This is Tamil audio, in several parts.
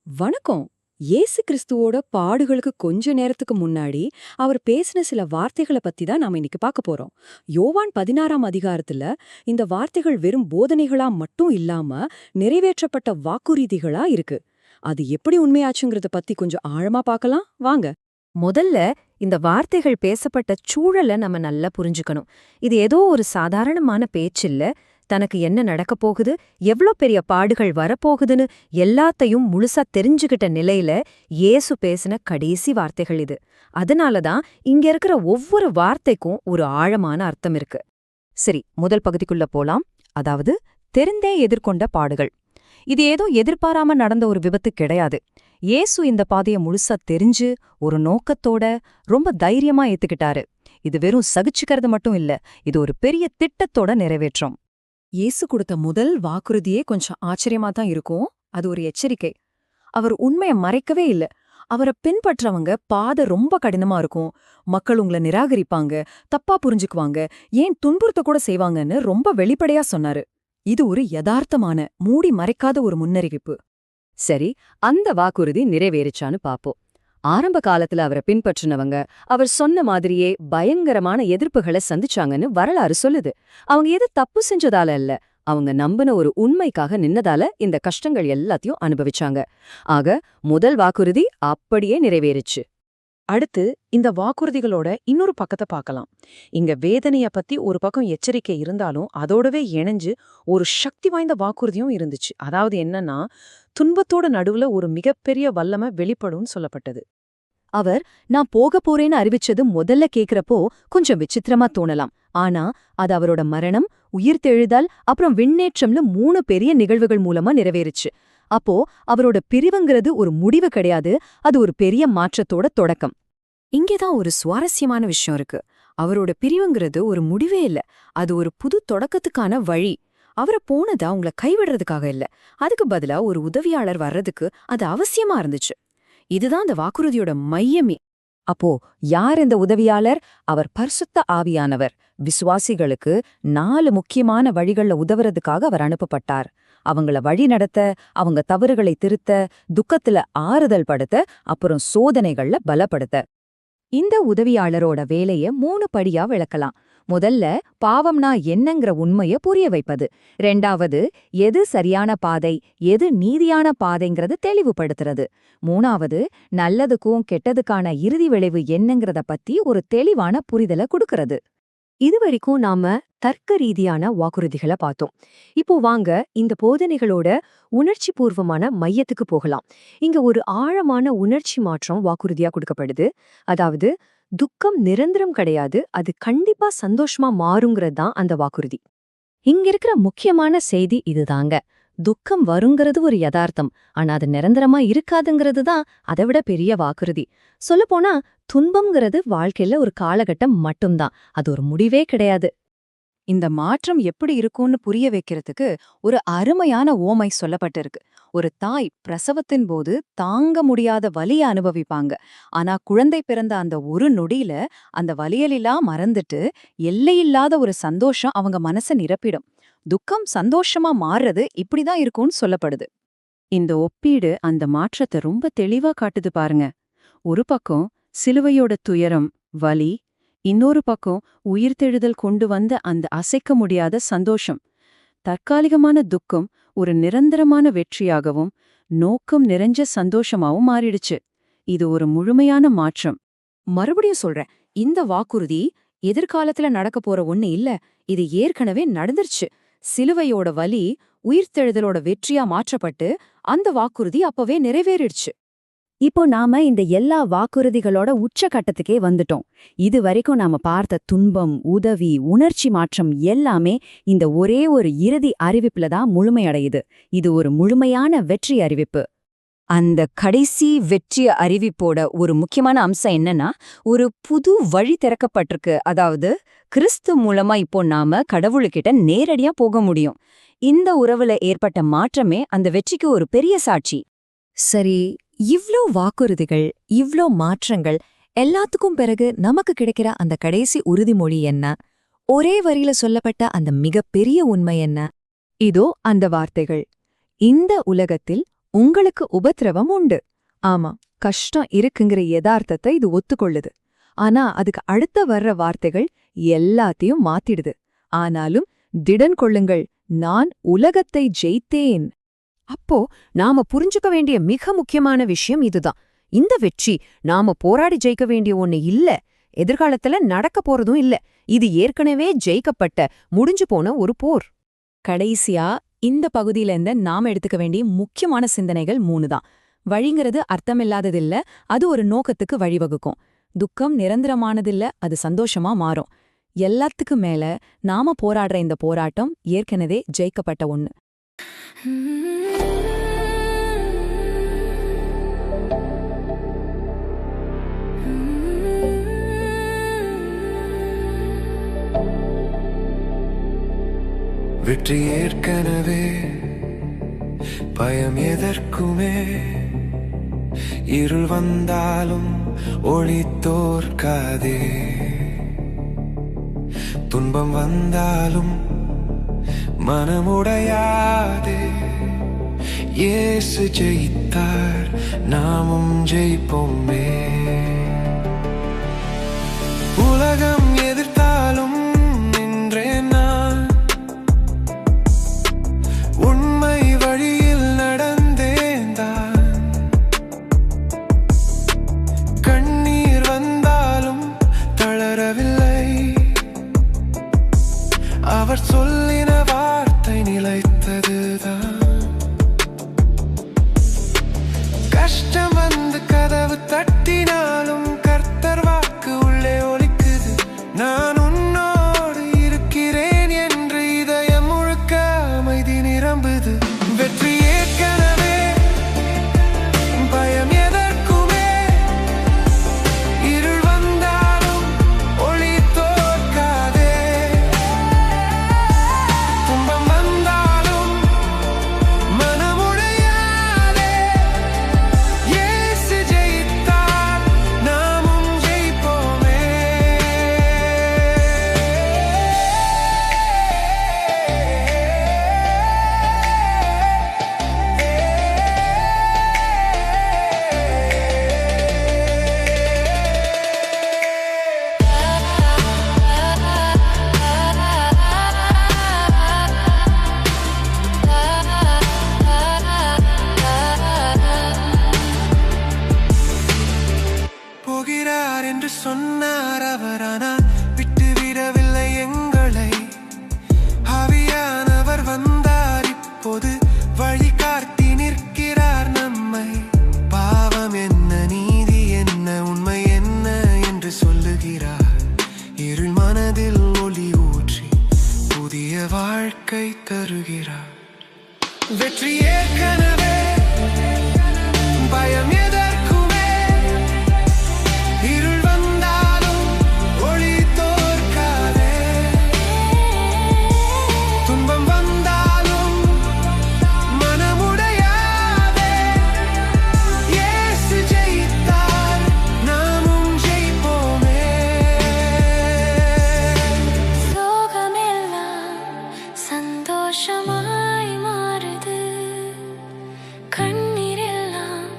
வணக்கம். இயேசு கிறிஸ்துவோட பாடுகளுக்கு கொஞ்ச நேரத்துக்கு முன்னாடி அவர் பேசின சில வார்த்தைகளை பத்தி தான் நாம இன்னைக்கு பார்க்க போறோம். யோவான் 16ஆம் அதிகாரத்துல இந்த வார்த்தைகள் வெறும் போதனைகளா மட்டும் இல்லாம நிறைவேற்றப்பட்ட வாக்குறுதிகளா இருக்கு. அது எப்படி உண்மையாச்சுங்கிறத பத்தி கொஞ்சம் ஆழமா பார்க்கலாம் வாங்க. முதல்ல இந்த வார்த்தைகள் பேசப்பட்ட சூழலை நம்ம நல்லா புரிஞ்சுக்கணும். இது ஏதோ ஒரு சாதாரணமான பேச்சில்ல. தனக்கு என்ன நடக்கப் போகுது, எவ்ளோ பெரிய பாடுகள் வரப்போகுதுன்னு எல்லாத்தையும் முழுசா தெரிஞ்சுக்கிட்ட நிலையில இயேசு பேசின கடைசி வார்த்தைகள் இது. அதனாலதான் இங்க இருக்கிற ஒவ்வொரு வார்த்தைக்கும் ஒரு ஆழமான அர்த்தம் இருக்கு. சரி, முதல் பகுதிக்குள்ள போலாம். அதாவது தெரிந்தே எதிர்கொண்ட பாடுகள். இது ஏதோ எதிர்பாராம நடந்த ஒரு விபத்து கிடையாது. இயேசு இந்த பாதைய முழுசா தெரிஞ்சு ஒரு நோக்கத்தோட ரொம்ப தைரியமா ஏத்துக்கிட்டாரு. இது வெறும் சகிச்சுக்கிறது மட்டும் இல்ல, இது ஒரு பெரிய திட்டத்தோட நிறைவேற்றம். இயேசு கொடுத்த முதல் வாக்குறுதியே கொஞ்சம் ஆச்சரியமா தான் இருக்கும். அது ஒரு எச்சரிக்கை. அவர் உண்மையை மறைக்கவே இல்ல. அவரை பின்பற்றவங்க பாதை ரொம்ப கடினமா இருக்கும், மக்கள் உங்களை நிராகரிப்பாங்க, தப்பா புரிஞ்சுக்குவாங்க, ஏன் துன்புறுத்த கூட செய்வாங்கன்னு ரொம்ப வெளிப்படையா சொன்னாரு. இது ஒரு யதார்த்தமான மூடி மறைக்காத ஒரு முன்னறிவிப்பு. சரி, அந்த வாக்குறுதி நிறைவேறிச்சான்னு பாப்போம். ஆரம்ப காலத்துல அவரை பின்பற்றினவங்க அவர் சொன்ன மாதிரியே பயங்கரமான எதிர்ப்புகளை சந்திச்சாங்கன்னு வரலாறு சொல்லுது. அவங்க எது தப்பு செஞ்சதால இல்ல, அவங்க நம்பின ஒரு உண்மைக்காக நின்னதால இந்த கஷ்டங்கள் எல்லாத்தையும் அனுபவிச்சாங்க. ஆக முதல் வாக்குறுதி அப்படியே நிறைவேறிச்சு. அடுத்து இந்த வாக்குறுதிகளோட இன்னொரு பக்கத்தை பார்க்கலாம். இங்க வேதனைய பத்தி ஒரு பக்கம் எச்சரிக்கை இருந்தாலும் அதோடவே இணைஞ்சு ஒரு சக்தி வாய்ந்த வாக்குறுதியும் இருந்துச்சு. அதாவது என்னன்னா, துன்பத்தோட நடுவுல ஒரு மிகப்பெரிய வல்லமை வெளிப்படும்னு சொல்லப்பட்டது. அவர் நான் போக போறேன்னு அறிவிச்சது முதல்ல கேக்குறப்போ கொஞ்சம் விசித்திரமா தோணலாம். ஆனா அது அவரோட மரணம், உயிர்த்தெழுதல், அப்புறம் விண்ணேற்றம்னு 3 பெரிய நிகழ்வுகள் மூலமா நிறைவேறுச்சு. அப்போ அவரோட பிரிவுங்கிறது ஒரு முடிவு கிடையாது, அது ஒரு பெரிய மாற்றத்தோட தொடக்கம். இங்கேதான் ஒரு சுவாரஸ்யமான விஷயம் இருக்கு. அவரோட பிரிவுங்கிறது ஒரு முடிவே இல்ல, அது ஒரு புது தொடக்கத்துக்கான வழி. அவரை போனதா அவங்கள கைவிடுறதுக்காக இல்ல, அதுக்கு பதிலா ஒரு உதவியாளர் வர்றதுக்கு அது அவசியமா இருந்துச்சு. இதுதான் அந்த வாக்குறுதியோட மையமே. அப்போ யார் இந்த உதவியாளர்? அவர் பரிசுத்த ஆவியானவர். விசுவாசிகளுக்கு 4 முக்கியமான வழிகள்ல உதவுறதுக்காக அவர் அனுப்பப்பட்டார். அவங்கள வழி நடத்த, அவங்க தவறுகளை திருத்த, துக்கத்துல ஆறுதல் படுத்த, அப்புறம் சோதனைகள்ல பலப்படுத்த. இந்த உதவியாளரோட வேலைய 3 படியா விளக்கலாம். முதல்ல பாவம்னா என்னங்கிற உண்மைய புரிய வைப்பது. 2வது எது சரியான பாதை, எது நீதியான பாதைங்கிறது தெளிவுபடுத்துறது. 3வது நல்லதுக்கும் கெட்டதுக்கான இறுதி விளைவு என்னங்கிறத பத்தி ஒரு தெளிவான புரிதலை கொடுக்கறது. இதுவரைக்கும் நாம தர்க்க ரீதியான வாக்குறுதிகளை பார்த்தோம். இப்போ வாங்க இந்த போதனைகளோட உணர்ச்சி பூர்வமான மையத்துக்கு போகலாம். இங்க ஒரு ஆழமான உணர்ச்சி மாற்றம் வாக்குறுதியா கொடுக்கப்படுது. அதாவது துக்கம் நிரந்தரம் கிடையாது, அது கண்டிப்பா சந்தோஷமா மாறுங்கிறது தான் அந்த வாக்குறுதி. இங்க இருக்கிற முக்கியமான செய்தி இதுதாங்க. துக்கம் வருங்கிறது ஒரு யதார்த்தம், ஆனா அது நிரந்தரமா இருக்காதுங்கிறது தான் அதை விட பெரிய வாக்குறுதி. சொல்லப்போனா துன்பம்ங்கிறது வாழ்க்கையில ஒரு காலகட்டம் மட்டும்தான், அது ஒரு முடிவே கிடையாது. இந்த மாற்றம் எப்படி இருக்கும்னு புரிய வைக்கிறதுக்கு ஒரு அருமையான ஓமை சொல்லப்பட்டிருக்கு. ஒரு தாய் பிரசவத்தின் போது தாங்க முடியாத வலிய அனுபவிப்பாங்க. ஆனா குழந்தை பிறந்த அந்த ஒரு நொடியில அந்த வலியலெல்லாம் மறந்துட்டு எல்லையில்லாத ஒரு சந்தோஷம் அவங்க மனசை நிரப்பிடும். துக்கம் சந்தோஷமா மாறுறது இப்படிதான் இருக்கும்னு சொல்லப்படுது. இந்த ஒப்பீடு அந்த மாற்றத்தை ரொம்ப தெளிவா காட்டுது பாருங்க. ஒரு பக்கம் சிலுவையோட துயரம், வலி, இன்னொரு பக்கம் உயிர்த்தெழுதல் கொண்டு வந்த அந்த அசைக்க முடியாத சந்தோஷம். தற்காலிகமான துக்கம் ஒரு நிரந்தரமான வெற்றியாகவும் நோக்கம் நிறைஞ்ச சந்தோஷமாவும் மாறிடுச்சு. இது ஒரு முழுமையான மாற்றம். மறுபடியும் சொல்றேன், இந்த வாக்குறுதி எதிர்காலத்துல நடக்க போற ஒண்ணு இல்ல, இது ஏற்கனவே நடந்துருச்சு. சிலுவையோட வலி உயிர்த்தெழுதலோட வெற்றியா மாற்றப்பட்டு அந்த வாக்குறுதி அப்பவே நிறைவேறிடுச்சு. இப்போ நாம இந்த எல்லா வாக்குறுதிகளோட உச்சகட்டத்துக்கே வந்துட்டோம். இது வரைக்கும் நாம பார்த்த துன்பம், உதவி, உணர்ச்சி மாற்றம் எல்லாமே இந்த ஒரே ஒரு இறுதி அறிவிப்புல தான் முழுமையடையுது. இது ஒரு முழுமையான வெற்றி அறிவிப்பு. அந்த கடைசி வெற்றி அறிவிப்போட ஒரு முக்கியமான அம்சம் என்னன்னா, ஒரு புது வழி திறக்கப்பட்டிருக்கு. அதாவது கிறிஸ்து மூலமா இப்போ நாம கடவுளுக்கிட்ட நேரடியா போக முடியும். இந்த உறவுல ஏற்பட்ட மாற்றமே அந்த வெற்றிக்கு ஒரு பெரிய சாட்சி. சரி, இவ்ளோ வாக்குறுதிகள், இவ்ளோ மாற்றங்கள் எல்லாத்துக்கும் பிறகு நமக்கு கிடைக்கிற அந்த கடைசி உறுதிமொழி என்ன? ஒரே வரியில சொல்லப்பட்ட அந்த மிகப்பெரிய உண்மை என்ன? இதோ அந்த வார்த்தைகள். இந்த உலகத்தில் உங்களுக்கு உபத்திரவம் உண்டு. ஆமா, கஷ்டம் இருக்குங்கிற யதார்த்தத்தை இது ஒத்துக்கொள்ளுது. ஆனா அதுக்கு அடுத்த வர்ற வார்த்தைகள் எல்லாத்தையும் மாத்திடுது. ஆனாலும் திடன் கொள்ளுங்கள், நான் உலகத்தை ஜெயித்தேன். அப்போ நாம புரிஞ்சுக்க வேண்டிய மிக முக்கியமான விஷயம் இதுதான். இந்த வெற்றி நாம போராடி ஜெயிக்க வேண்டிய ஒண்ணு இல்ல, எதிர்காலத்துல நடக்க போறதும் இல்ல. இது ஏற்கனவே ஜெயிக்கப்பட்ட, முடிஞ்சு போன ஒரு போர். கடைசியா இந்த பகுதியிலேருந்து நாம எடுத்துக்க வேண்டிய முக்கியமான சிந்தனைகள் 3 தான். வழிங்கிறது அர்த்தமில்லாததில்ல, அது ஒரு நோக்கத்துக்கு வழிவகுக்கும். துக்கம் நிரந்தரமானதில்ல, அது சந்தோஷமா மாறும். எல்லாத்துக்கும் மேல நாம போராடுற இந்த போராட்டம் ஏற்கனவே ஜெயிக்கப்பட்ட ஒண்ணு. வெற்றி ஏற்கனவே, பயம் எதற்குமே. இருள் வந்தாலும் ஒளி தோற்காதே, துன்பம் வந்தாலும் மனமுடையாதே. இயேசு ஜெயித்தார், நாமும் ஜெயிப்போமே. உலகம் எதிர்த்தாலும் நின்றே நான், உண்மை வழியில் நடந்தேன்தான். கண்ணீர் வந்தாலும் தளரவில்லை, அவர் சொல்லின வார்த்தை நிலைத்ததுதான். கஷ்டம் வந்து கதவு தட்டினாலும் கர்த்தர் வாக்கு உள்ளே ஒலிக்குது. நான் உன்னோடு இருக்கிறேன் என்று இதயம் முழுக்க அமைதி நிரம்புது. வெற்றி ஏற்கனவே, பயம் எதற்குமே. இருள் வந்தாலும் ஒளி தோற்காதே, துன்பம் வந்தாலும் மனமுடையாதே. இயேசு ஜெயித்தார், நாமும் ஜெயிப்போமே. போகிறார் என்று சொன்னார் அவர், ஆனால் விட்டுவிடவில்லை எங்களை. ஆவியானவர் வந்தார், இப்போது வழிகாட்டி நிற்கிறார் நம்மை. பாவம் என்ன, நீதி என்ன, உண்மை என்ன என்று சொல்லுகிறார். இருள் மனதில் ஒளி ஊற்றி புதிய வாழ்க்கை தருகிறார். வெற்றி ஏற்கனவே, பயம் எதற்குமே. இருள் வந்தாலும் ஒளி தோற்காதே, துன்பம் வந்தாலும் மனமுடையாதே. இயேசு ஜெயித்தார், நாமும் ஜெயிப்போமே. சோகமெல்லாம் சந்தோஷமாய் மாறுது, கண்ணீரெல்லாம்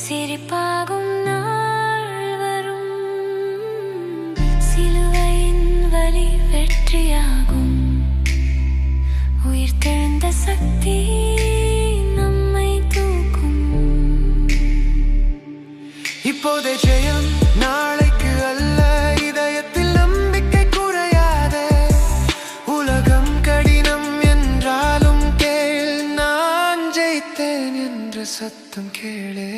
சிரிப்பாகும் நாள் வரும். சிலுவையின் வலி வெற்றியாகும், உயிர்த்தெழுந்த சக்தி நம்மை தூக்கும். இப்போதே ஜெயம், நாளைக்கு அல்ல. இதயத்தில் நம்பிக்கை குறையாதே. உலகம் கடினம் என்றாலும் கேள், நான் ஜெயித்தேன் என்ற சத்தம் கேளே.